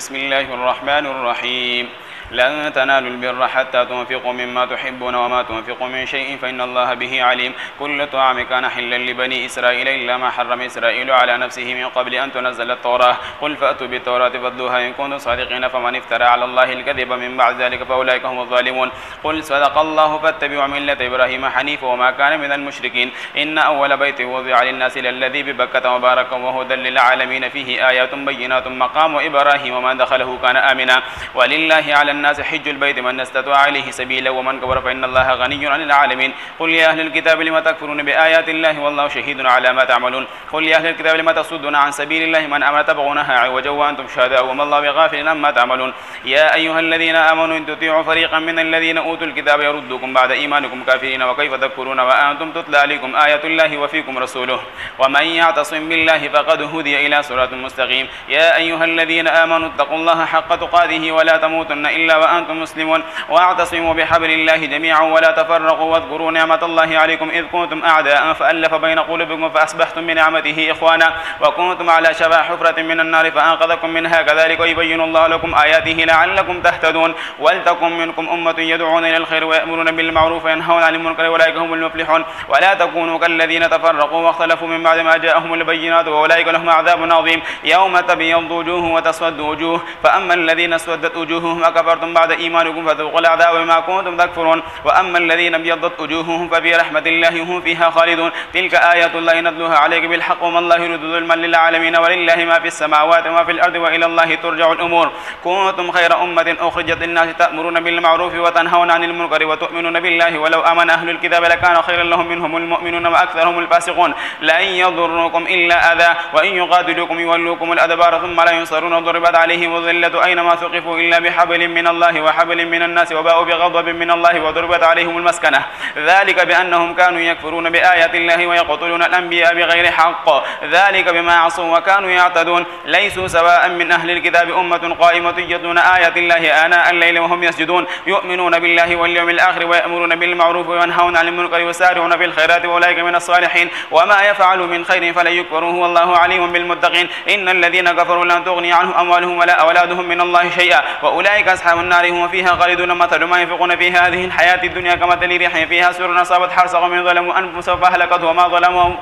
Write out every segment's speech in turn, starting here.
بسم الله الرحمن الرحيم لن تنالوا البر حتى تنفقوا مما تحبون وما تنفقوا من شيء فإن الله به عليم كل طعام كان حلا لبني إسرائيل إلا ما حرم إسرائيل على نفسه من قبل أن تنزل التوراة قل فأتوا بالتوراة فاتلوها إن كنتم صادقين فمن افترى على الله الكذب من بعد ذلك فأولئك هم الظالمون قل صدق الله فاتبعوا ملة إبراهيم حنيفا وما كان من المشركين إن أول بيت وضع للناس للذي ببكة مباركا وهدى للعالمين فيه آيات بينات مقام إبراهيم ومن دخله كان آمنا ولله على الناس حج البيت من استطاع عليه سبيلا ومن كفر فإن الله غني عن العالمين قل يا أهل الكتاب لم تكفرون بآيات الله والله شهيد على ما تعملون قل يا أهل الكتاب لم تصدون عن سبيل الله من أمر تبغونها عوجا وأنتم شهداء وما الله بغافل عما تعملون يا أيها الذين آمنوا إن تطيعوا فريقا من الذين أوتوا الكتاب يردوكم بعد إيمانكم كافرين وكيف تكفرون وأنتم تتلى عليكم آيات الله وفيكم رسوله ومن يعتصم بالله فقد هدي إلى صراط مستقيم يا أيها الذين آمنوا اتقوا الله حق تقاته ولا تموتن إلا وأنتم مسلمون واعتصموا بحبل الله جميعا ولا تفرقوا واذكروا نعمة الله عليكم إذ كنتم أعداء فألف بين قلوبكم فأصبحتم بنعمته إخوانا وكنتم على شفا حفرة من النار فأنقذكم منها كذلك يبين الله لكم آياته لعلكم تهتدون ولتكن منكم أمة يدعون إلى الخير ويأمرون بالمعروف وينهون عن المنكر أولئك هم المفلحون ولا تكونوا كالذين تفرقوا واختلفوا من بعد ما جاءهم البينات وأولئك لهم عذاب عظيم يوم تبيض وجوه وتسود وجوه فأما الذين اسودت وجوههم أكفرتم بعد إيمانكم فذوقوا العذاب بما كنتم تكفرون وأما الذين ابيضت وجوههم ففي رحمة الله هم فيها خالدون تلك آيات الله نتلوها عليك بالحق وما الله يريد ظلما للعالمين ولله ما في السماوات وما في الأرض وإلى الله ترجع الأمور كنتم خير أمة أخرجت للناس تأمرون بالمعروف وتنهون عن المنكر وتؤمنون بالله ولو آمن أهل الكتاب لكان خيرا لهم منهم المؤمنون وأكثرهم الفاسقون لن يضروكم إلا أذى وإن يقاتلوكم يولوكم الأدبار ثم لا ينصرون ضربت عليهم الذلة أينما ثقفوا إلا بحبل من الله وحبل من الناس وباءوا بغضب من الله وضربت عليهم المسكنة ذلك بأنهم كانوا يكفرون بآيات الله ويقتلون الأنبياء بغير حق ذلك بما عصوا وكانوا يعتدون ليسوا سواء من أهل الكتاب أمة قائمة يتلون آيات الله آناء الليل وهم يسجدون يؤمنون بالله واليوم الآخر ويأمرون بالمعروف وينهون عن المنكر ويسارعون في الخيرات وأولئك من الصالحين وما يفعلوا من خير فلن يكفروه والله عليم بالمتقين إن الذين كفروا لن تغني عنهم أموالهم ولا أولادهم من الله شيئا وأولئك أصحاب النار هم فيها خالدون مثل ما ينفقون في هذه الحياة الدنيا كمثل ريح فيها سرر أصابت حرث قوم ظلموا أنفسهم فأهلكته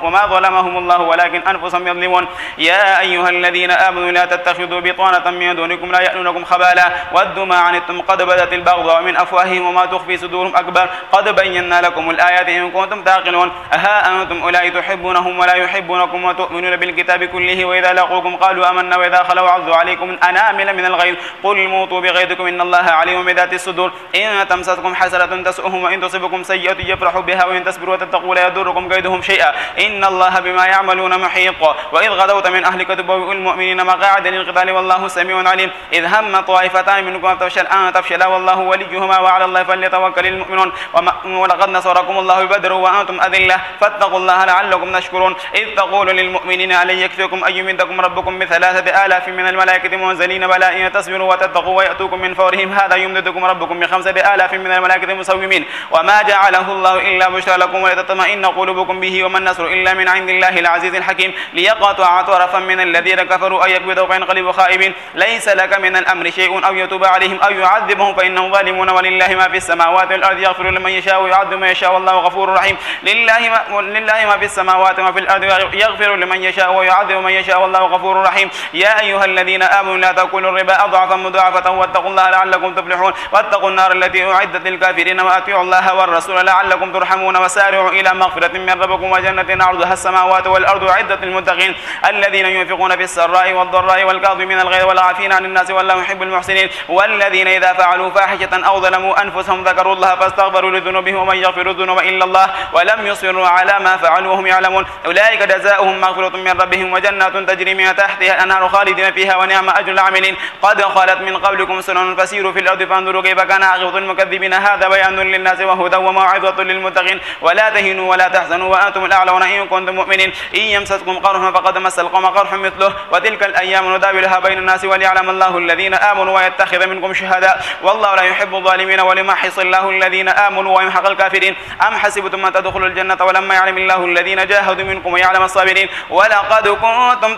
وما ظلمهم الله ولكن أنفسهم يظلمون يا أيها الذين آمنوا لا تتخذوا بطانة من دونكم لا يألونكم خبالا ودوا ما عنتم قد بدت البغضاء من أفواههم وما تخفي صدورهم أكبر قد بينا لكم الآيات إن كنتم تعقلون ها أنتم أولئك تحبونهم ولا يحبونكم وتؤمنون بالكتاب كله وإذا لقوكم قالوا آمنا وإذا خلوا عضوا عليكم الأنامل من الغيظ قل موتوا بغيظكم إن الله عليم بذات الصدور إن تمسسكم حسنة تسؤهم وإن تصبكم سيئة يفرحوا بها وإن تصبروا وتتقوا لا يضركم كيدهم شيئا إن الله بما يعملون محيط وإذ غدوت من أهلك تبوئ المؤمنين مقاعد للقتال والله سميع عليم إذ هم طائفتان منكم أن تفشلا والله وليهما وعلى الله فليتوكل المؤمنون ولقد نصركم الله ببدر وأنتم أذلة فاتقوا الله لعلكم تشكرون إذ تقول للمؤمنين ألن يكفيكم أن يمدكم ربكم ب3,000 من الملائكة منزلين بلى إن تصبروا وتتقوا ويأتوكم من فورهم هذا يمددكم ربكم ب5,000 من الملائكة مسومين وما جعله الله إلا بشرى لكم ولتطمئن قلوبكم به وما النصر إلا من عند الله العزيز الحكيم ليقطع طرفا من الذين كفروا أن يكبتوا فينقلبوا خائبين ليس لك من الأمر شيء أو يتوب عليهم أو يعذبهم فإنهم ظالمون ولله ما في السماوات والأرض يغفر لمن يشاء ويعذب من يشاء والله غفور رحيم لله ما في السماوات وما في الأرض يغفر لمن يشاء ويعذب من يشاء والله غفور رحيم يا أيها الذين آمنوا لا تأكلوا الربا أضعافا مضاعفة واتقوا الله لعلكم تفلحون واتقوا النار التي أعدت للكافرين وأطيعوا الله والرسول لعلكم ترحمون وسارعوا إلى مغفرة من ربكم وجنة عرضها السماوات والأرض أعدت للمتقين الذين ينفقون في السراء والضراء والكاظمين الغيظ والعافين عن الناس والله يحب المحسنين والذين إذا فعلوا فاحشة أو ظلموا أنفسهم ذكروا الله فاستغفروا لذنوبهم ومن يغفر الذنوب إلا الله ولم يصروا على ما فعلوا وهم يعلمون أولئك جزاؤهم مغفرة من ربهم وجنات تجري من تحتها الأنهار خالدين فيها ونعم أجر العاملين قد خلت من قبلكم سنن فسيروا في الأرض فانظروا كيف كان عاقبة المكذبين هذا بيان للناس وهدى وموعظة للمتقين ولا تهنوا ولا تحزنوا وأنتم الأعلون إن كنتم مؤمنين إن يمسسكم قرح فقد مس القوم قرح مثله وتلك الأيام نداولها بين الناس وليعلم الله الذين آمنوا ويتخذ منكم شهداء والله لا يحب الظالمين وليمحص الله الذين آمنوا ويمحق الكافرين أم حسبتم أن تدخلوا الجنة ولما يعلم الله الذين جاهدوا منكم ويعلم الصابرين ولقد كنتم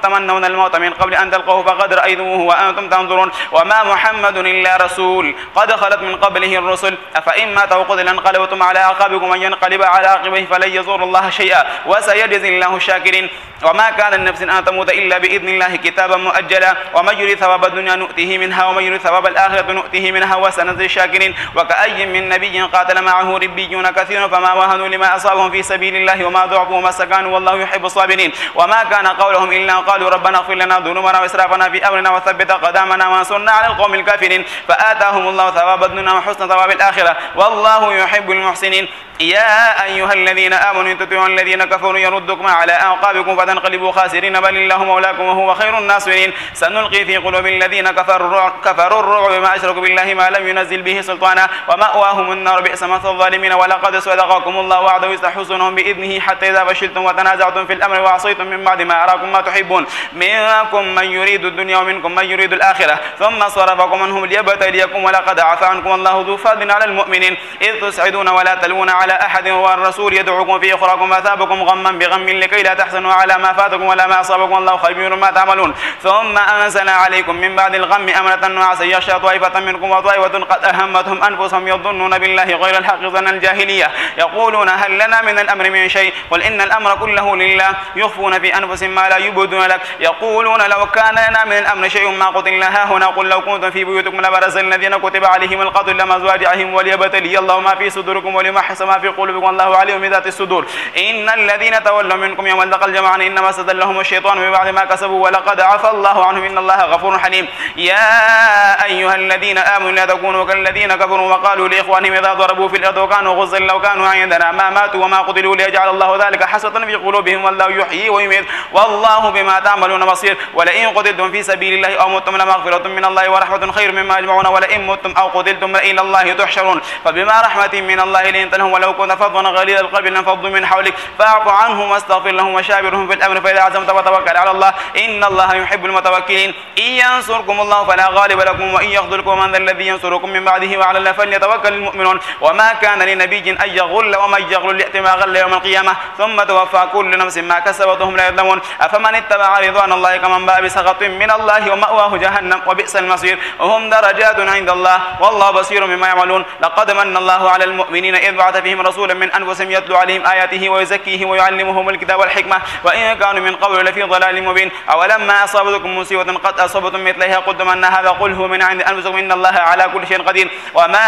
تمنون الموت من قبل أن تلقوه فقد رأيتموه وأنتم تنظرون وما محمد إلا رسول قد خلت من قبله الرسل أفإن مات أو قتل انقلبتم على أعقابكم أن ينقلب على عقبيه فلن يضر الله شيئا وسيجزي الله الشاكرين وما كان النفس أن تموت إلا بإذن الله كتابا مؤجلا ومن يريد ثواب الدنيا نؤته منها ومن يريد ثواب الآخرة نؤته منها وسنجزي الشاكرين وكأي من نبي قاتل معه ربيون كثير فما وهنوا لما أصابهم في سبيل الله وما ضعفوا وما استكانوا والله يحب الصابرين وما كان قولهم إلا قالوا ربنا اغفر لنا ذنوبنا وإسرافنا في أمرنا وثبت أقدامنا وانصرنا على القوم الكافرين فآتاهم الله ثواب الدنيا وحسن ثواب الآخرة والله يحب المحسنين يا أيها الذين آمنوا إن تطيعوا الذين كفروا يردكم على أعقابكم فتنقلبوا خاسرين بل الله مولاكم وهو خير الناصرين سنلقي في قلوب الذين كفروا الرعب بما أشركوا بالله ما لم ينزل به سلطانا ومأواهم النار بئس مثوى الظالمين ولقد صدقكم الله وعده يستحسنهم بإذنه حتى إذا فشلتم وتنازعتم في الأمر وعصيتم من بعد ما أراكم ما تحبون منكم من يريد الدنيا ومنكم من يريد الآخرة ثم صرفكم عنهم ليبتليكم ولقد عفا عنكم الله ذو فضل على المؤمنين إذ تسعدون ولا تلوون على أحد والرسول يدعوكم في أخراكم فأثابكم غما بغم لكي لا تحزنوا على ما فاتكم ولا ما أصابكم الله خبير ما تعملون ثم أنزل عليكم من بعد الغم أمنة نعاسا يغشى طائفة منكم وطائفة قد أهمتهم أنفسهم يظنون بالله غير الحق ظن الجاهلية يقولون هل لنا من الأمر من شيء قل إن الأمر كله لله يخفون في أنفسهم ما لا يبدون لك يقولون لو كان لنا من الأمر شيء ما قتلنا هنا قل لو كنتم في بيوتكم لبرز الذين كتب عليهم القتل لمزاجعهم وليبتلي الله ما في صدوركم وليمحص ما في قلوبكم والله عليم بذات الصدور إن الذين تولوا منكم يوم التقى الجمعان إنما استزلهم الشيطان ببعض ما كسبوا ولقد عفا الله عنهم إن الله غفور حليم يا أيها الذين آمنوا لا تكونوا كالذين كفروا وقالوا لإخوانهم إذا ضربوا في الأرض وكانوا غزا لو كانوا عندنا ما ماتوا وما قتلوا ليجعل الله ذلك حسرة في قلوبهم والله يحيي ويميت والله بما تعملون بصير ولئن قتلتم في سبيل الله أو متم لمغفرة من الله ورحمة خير مما يجمعون ولئن متم أو قتلتم إلى الله تحشرون فبما رحمة من الله لنت لهم ولو كنت فظا غليظ القلب لانفضوا من حولك فاعف عنهم واستغفر لهم وشاورهم في الأمر فإذا عزمت فتوكل على الله إن الله يحب المتوكلين إن ينصركم الله فلا غالب لكم وإن يخذلكم من ذا الذي ينصركم من بعده وعلى الله فليتوكل المؤمنون وما كان لنبي أن يغل ومن يغل يأت ما غل يوم القيامة ثم توفى كل نفس ما كسبت وهم لا يظلمون أفمن اتبع رضوان الله كمن باء بسخط من الله ومأواه جهنم وبئس المصير وهم درجات عند الله والله بصير بما يعملون لقد من الله على المؤمنين إذ بعث فيهم رسولا من أنفسهم يتلو عليهم آياته ويزكيهم ويعلمهم الكتاب والحكمة وإن كانوا من قبل لفي ضلال مبين أولما أصابتكم مصيبة قد أصبتم مثلها قلتم أن هذا قل هو من عند أنفسكم إن الله على كل شيء قدير وما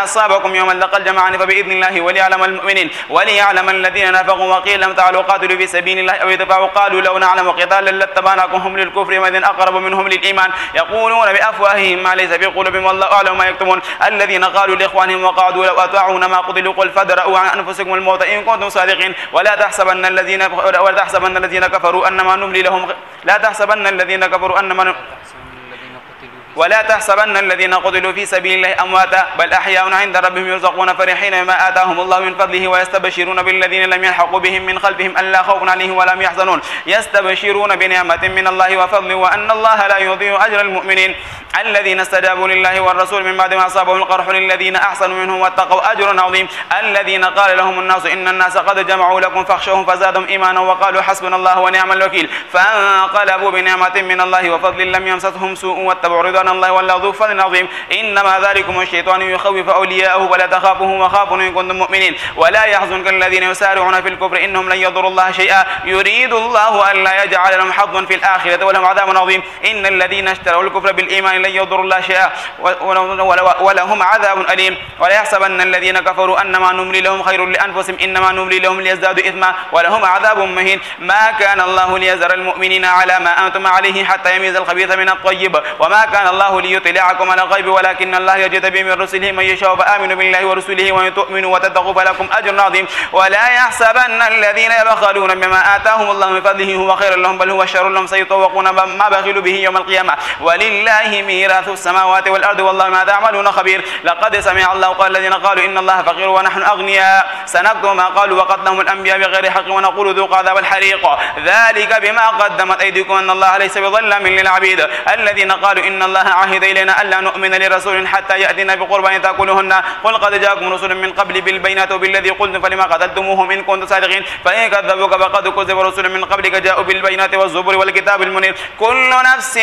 أصابكم يوم التقى الجمعان فبإذن الله وليعلم المؤمنين وليعلم الذين نافقوا وقيل لم تعالوا قاتلوا في سبيل الله أو يدفعوا قالوا لو نعلم قتالا لاتبعناكم هم للكفر وإذن أقرب منهم للإيمان يقولون بأفواههم ما ليس في قلوبهم والله أعلم ما يكتمون الذين قالوا لإخوانهم وقعدوا لو أطاعونا ما قتلوا قل فادرؤوا عن أنفسكم الموت إن كنتم صادقين ولا تحسبن الذين كفروا أنما نملي لهم ولا تحسبن الذين قتلوا في سبيل الله أمواتا بل أحياء عند ربهم يرزقون فرحين بما آتاهم الله من فضله ويستبشرون بالذين لم يلحقوا بهم من خلفهم ألا خوف عليهم ولا هم يحزنون يستبشرون بنعمة من الله وفضل وأن الله لا يضيع أجر المؤمنين الذين استجابوا لله والرسول من بعد ما أصابهم القرح للذين أحسنوا منهم واتقوا أجر عظيم الذين قال لهم الناس إن الناس قد جمعوا لكم فاخشوهم فزادهم إيمانا وقالوا حسبنا الله ونعم الوكيل فانقلبوا بنعمة من الله وفضل لم يمسسهم سوء واتبعوا رضوان الله والله ذو فضل عظيم إنما ذلكم الشيطان يخوف أولياءه ولا تخافوه وخافون إن كنتم مؤمنين ولا يحزنك الذين يسارعون في الكفر إنهم لن يضروا الله شيئا يريد الله ألا يجعل لهم حظا في الآخرة ولهم عذاب عظيم إن الذين اشتروا الكفر بالإيمان لن يضروا الله شيئا ولهم عذاب أليم ولا يحسبن الذين كفروا أنما نملي لهم خير لأنفسهم إنما نملي لهم ليزدادوا إثما ولهم عذاب مهين ما كان الله ليذر المؤمنين على ما أنتم عليه حتى يميز الخبيث من الطيب وما كان الله ليطلعكم على الغيب ولكن الله يجتبي من رسله من يشاء فآمنوا بالله ورسله وإن تؤمنوا وتتقوا فلكم أجر عظيم ولا يحسبن الذين يبخلون بما آتاهم الله من فضله هو خير لهم بل هو شر لهم سيطوقون ما بخلوا به يوم القيامة ولله ميراث السماوات والأرض والله ما تعملون خبير لقد سمع الله قال الذين قالوا إن الله فقير ونحن أغنياء سنكتب ما قالوا وقتلهم الأنبياء بغير حق ونقول ذوقوا عذاب الحريق ذلك بما قدمت أيديكم أن الله ليس بظلام للعبيد الذين قالوا إن الله عهد إلينا ألا نؤمن لرسول حتى يأتينا بقربان تأكلهن قل قد جاءكم رسل من قبل بالبينات وبالذي قلتم فلما قتلتموهم إن كنتم صادقين فإن كذبوك فقد كذب رسل من قبلك جاءوا بالبينات والزبر والكتاب المنير كل نفس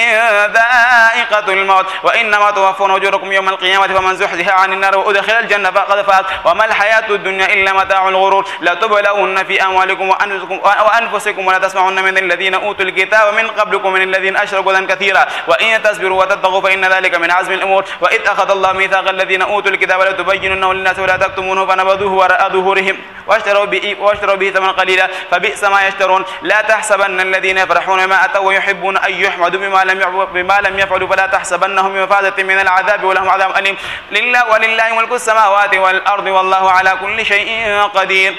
ذائقة الموت وإنما توفون أجوركم يوم القيامة فمن زحزح عن النار وأدخل الجنة فقد فاز وما الحياة الدنيا إلا متاع الغرور لتبلون في أموالكم وأنفسكم ولا تسمعن من الذين أوتوا الكتاب من قبلكم من الذين أشركوا ذنبا كثيرا وإن تصبروا وتتقوا فإن ذلك من عزم الأمور وإذ أخذ الله ميثاق الذين أوتوا الكتاب لتبيننه للناس ولا تكتمونه فنبذوه وراء ظهورهم واشتروا به ثمنا قليلا فبئس ما يشترون لا تحسبن الذين يفرحون بما أتوا ويحبون أن يحمدوا بما لم يفعلوا فلا تحسبنهم بمفازة من العذاب ولهم عذاب أليم ولله ملك السماوات والأرض والله على كل شيء قدير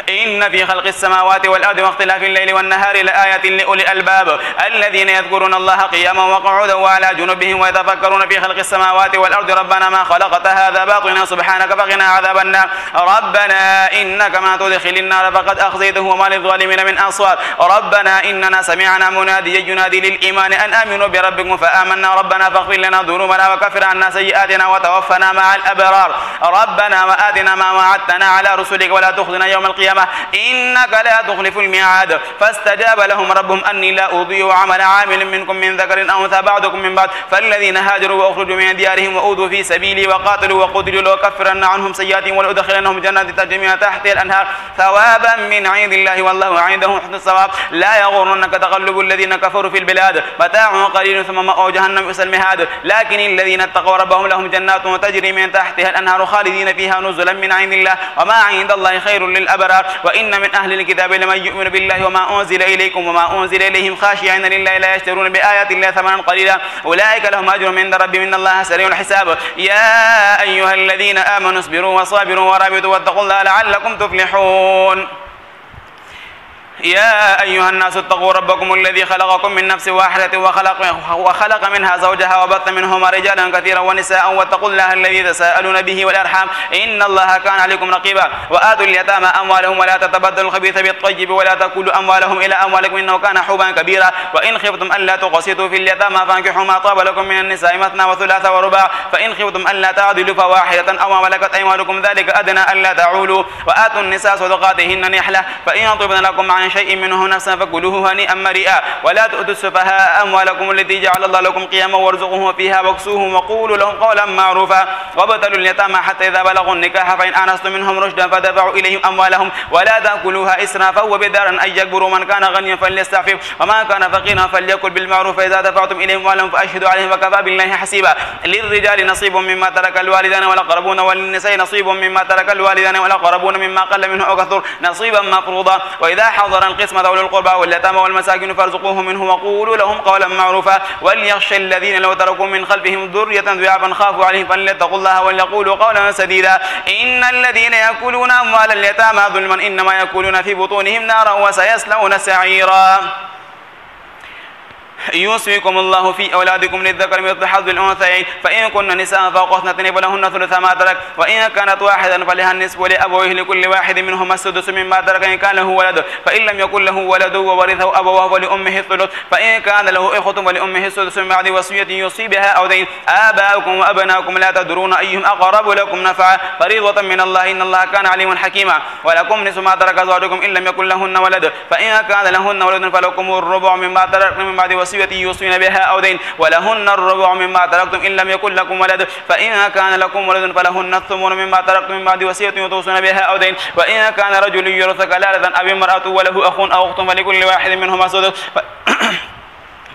إن في خلق السماوات والأرض واختلاف الليل والنهار لآيات لأولي الألباب الذين يذكرون الله قياما وقعودا وعلى جنوبهم ويتفكرون في خلق السماوات والأرض ربنا ما خلقت هذا باطلا سبحانك فقنا عذاب النار ربنا إنك من تدخل النار فقد أخزيته وما للظالمين من أنصار ربنا إننا سمعنا مناديا ينادي للإيمان أن آمنوا بربكم فآمنا ربنا فاغفر لنا ذنوبنا وكفر عنا سيئاتنا وتوفنا مع الأبرار ربنا وآتنا ما وعدتنا على رسلك ولا تخزنا يوم القيامة إنك لا تخلف الميعاد فاستجاب لهم ربهم أني لا أضيع عمل عامل منكم من ذكر أو أنثى بعضكم من بعض فالذين هاجروا وأخرجوا من ديارهم وأوذوا في سبيلي وقاتلوا وقتلوا لأكفرن عنهم سيئاتهم ولأدخلنهم جنات تجري من تحتها الأنهار ثوابا من عند الله والله عنده حسن الثواب لا يغرنك تقلب الذين كفروا في البلاد متاع قليل ثم مأوى جهنم بئس المهاد لكن الذين اتقوا ربهم لهم جنات تجري من تحتها الأنهار خالدين فيها نزلا من عند الله وما عند الله خير للأبرار وإن من أهل الكتاب لمن يؤمن بالله وما أنزل إليكم وما أنزل إليهم خاشعين لله لا يشترون بآيات الله ثمنا قليلا أولئك لهم أجر عند ربهم إن الله سريع الحساب يا أيها الذين آمنوا اصبروا وصابروا ورابطوا واتقوا الله لعلكم تفلحون يا أيها الناس اتقوا ربكم الذي خلقكم من نفس واحدة وخلق منها زوجها وبث منهما رجالا كثيرا ونساء واتقوا الله الذي تساءلون به والأرحام إن الله كان عليكم رقيبا وآتوا اليتامى أموالهم ولا تتبدلوا الخبيث بالطيب ولا تأكلوا أموالهم إلى أموالكم إنه كان حوبا كبيرا وإن خفتم ألا تقسطوا في اليتامى فانكحوا ما طاب لكم من النساء مثنى وثلاث ورباع فإن خفتم ألا تعدلوا فواحدة أو ما ملكت أيمانكم ذلك أدنى ألا تعولوا وآتوا النساء صدقاتهن نحلة فإن طبن لكم عن شيء منه نفسا فكلوه هنيئا مريئا ولا تؤتوا السفهاء أموالكم التي جعل الله لكم قياما وارزقوهم فيها واكسوهم وقولوا لهم قولا معروفا وابتلوا اليتامى حتى إذا بلغوا النكاح فإن آنستم منهم رشدا فدفعوا إليهم أموالهم ولا تأكلوها إسرافا وبدارا أن يكبروا من كان غنيا فليستعفف ومن كان فقيرا فليأكل بالمعروف فإذا دفعتم إليهم أموالهم فأشهدوا عليهم وكفى بالله حسيبا للرجال نصيب مما ترك الوالدان والأقربون وللنساء نصيب مما ترك الوالدان والأقربون مما قل منه أو كثر نصيبا مفروضا وإذا حضر القسمة أولي القربى واليتامى والمساكين فارزقوه منه وقولوا لهم قولا معروفا وليخشى الذين لو تركوا من خلفهم ذرية ضعافا خافوا عليهم فليتقوا الله وليقولوا قولا سديدا إن الذين يأكلون أموال اليتامى ظلما إنما يأكلون في بطونهم نارا وسيصلون سعيرا يوصيكم الله في أولادكم للذكر مثل حظ الأنثيين فإن كن نساء فوق اثنتين فلهن ثلث ما ترك وإن كانت واحدة فلها النصف ولأبويه لكل واحد منهما السدس مما ترك إن كان له ولد فإن لم يكن له ولد وورثه أبواه فلأمه الثلث فإن كان له إخوة فلأمه السدس من بعد وصية يوصي بها أو دين آباؤكم وأبناؤكم لا تدرون أيهم أقرب لكم نفعا فريضة من الله إن الله كان عليما حكيما ولكم نصف ما ترك أزواجكم إن لم يكن لهن ولد فإن كان لهن ولد فلكم الربع مما تركتم من بعد وصية يوصين بها أو دين ولهن الربع مما تركتم إن لم يكن لكم ولد فإن كان لكم ولد فلهن الثمن مما تركتم من بعد وصية توصون بها أو دين وإن كان رجل يورث كلالة أو امرأة وله أخ أو أخت فلكل واحد منهما سدس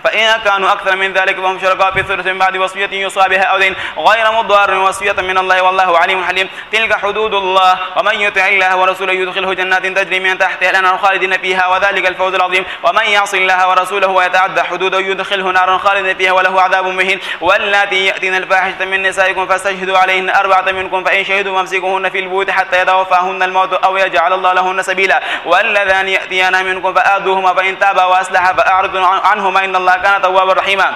فإن كانوا أكثر من ذلك فهم شركاء في الثلث من بعد وصية يوصى بها أو دين غير مضار وصية من الله والله عليم حليم. تلك حدود الله ومن يطع الله ورسوله يدخله جنات تجري من تحتها الأنهار خالدين فيها وذلك الفوز العظيم. ومن يعص الله ورسوله ويتعدى حدوده يدخله نارا خالدين فيها وله عذاب مهين. واللاتي يأتين الفاحشة من نسائكم فاستشهدوا عليهن 4 منكم فإن شهدوا فامسكوهن في البيوت حتى يتوفاهن الموت أو يجعل الله لهن سبيلا. واللذان يأتيان منكم فآذوهما فإن تابا وأصلحا فأعرضوا عنهما إن الله كان توابا رحيما.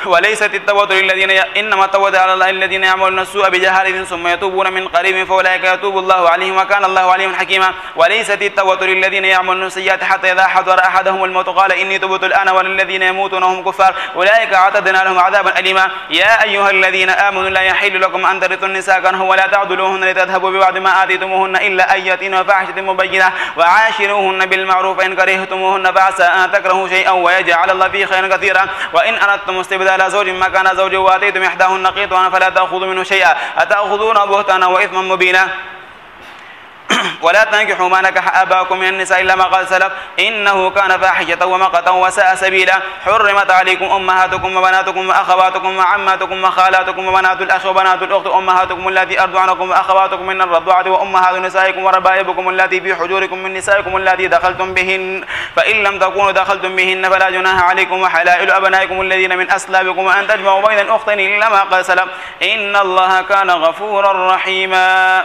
وليست التوبة للذين إنما التوبة على الله الذين يعملون السوء بجهالة ثم يتوبون من قريب فأولئك يتوب الله عليهم وكان الله عليما حكيما. وليست التوبة للذين يعملون السيئات حتى إذا حضر أحدهم الموت قال إني تبت الآن وللذين يموتون وهم كفار أولئك أعتدنا لهم عذابا أليما. يا أيها الذين آمنوا لا يحل لكم أن ترثوا النساء كرها ولا تعضلوهن لتذهبوا ببعض ما آتيتموهن إلا أن يأتين بفاحشة مبينة وعاشروهن بالمعروف إن كرهتموهن فعسى أن تكرهوا شيئا ويجعل الله فيه خيرا كثيرا. وإن أردتم استبدال زوج مكان زوج وآتيتم إحداهن قيطا فلا تأخذوا منه شيئا أتأخذونه بهتانا وإثما مبينا. ولا تنكحوا ما نكح آباؤكم من النساء إلا ما قد سلف إنه كان فاحشة ومقتا وساء سبيلا. حرمت عليكم أمهاتكم وبناتكم وأخواتكم وعماتكم وخالاتكم وبنات الأخ وبنات الأخت أمهاتكم اللاتي أرضعنكم وأخواتكم من الرضاعة وأمهات نسائكم وربائبكم اللاتي في حجوركم من نسائكم اللاتي دخلتم بهن فإن لم تكونوا دخلتم بهن فلا جناح عليكم وحلائل أبنائكم الذين من أصلابكم وأن تجمعوا بين الأختين إلا ما قد سلف إن الله كان غفورا رحيما.